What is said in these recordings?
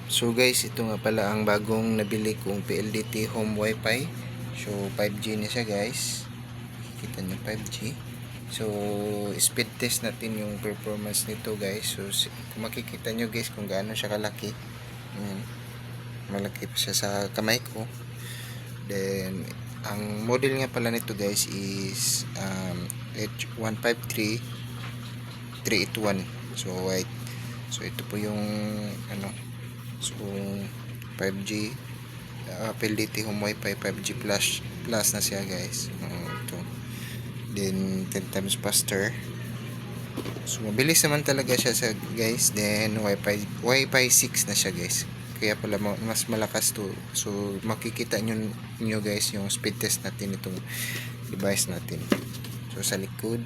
So guys, ito nga pala ang bagong nabili kong PLDT home wifi. So 5G na siya guys. Kita nyo 5G. So speed test natin yung performance nito guys. So kung makikita nyo guys kung gaano siya kalaki. Malaki pa siya sa kamay ko. Then ang model nga pala nito guys is H153 381. So white. So ito po yung so 5G PLDT home wifi 5G plus na siya guys. Ito. Then 10 times faster. So mabilis naman talaga siya guys. Then wifi 6 na siya guys. Kaya pala mas malakas to. So makikita nyo guys yung speed test natin itong device natin. So sa likod,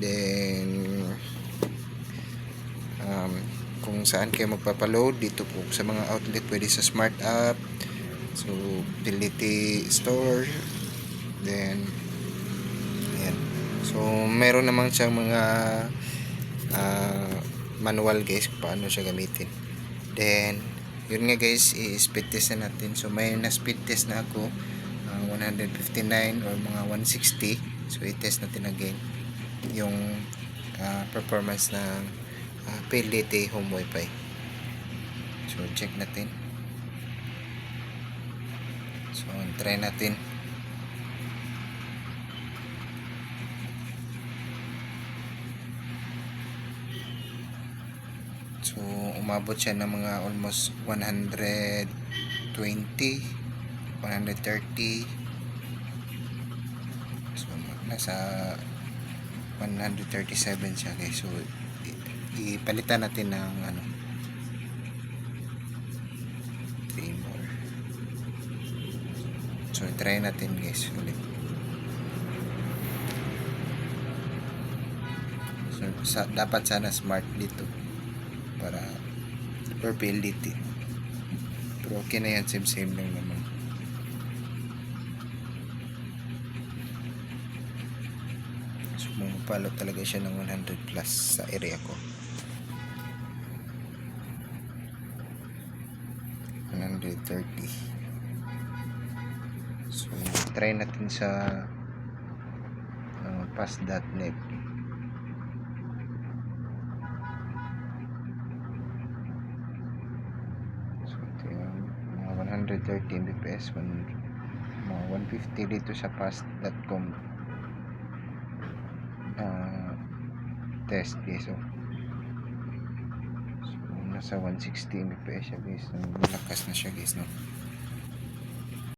then kung saan kayo magpapaload dito po sa mga outlet, pwede sa smart app, so PLDT store, then ayan. So meron naman siyang mga manual guys kung paano siya gamitin. Then yun nga guys, i-speed test na natin. So may na-speed test na ako 159 or mga 160. So i-test natin again yung performance ng PLDT home wifi. So check natin. So try natin. So umabot siya ng mga almost 120, 130. So nasa 137 siya guys. So ipalitan natin ng 3 more. So try natin guys ulit. So dapat sana smart dito para per PLDT, pero okay na yan, same lang naman. So pumapalo talaga siya ng 100 plus sa area ko. 130. So try natin sa pass.net. So ito yung mga 130 Mbps, mga 150 dito sa pass.com test guys. So nasa 160 Mbps siya guys. Malakas na siya guys, no?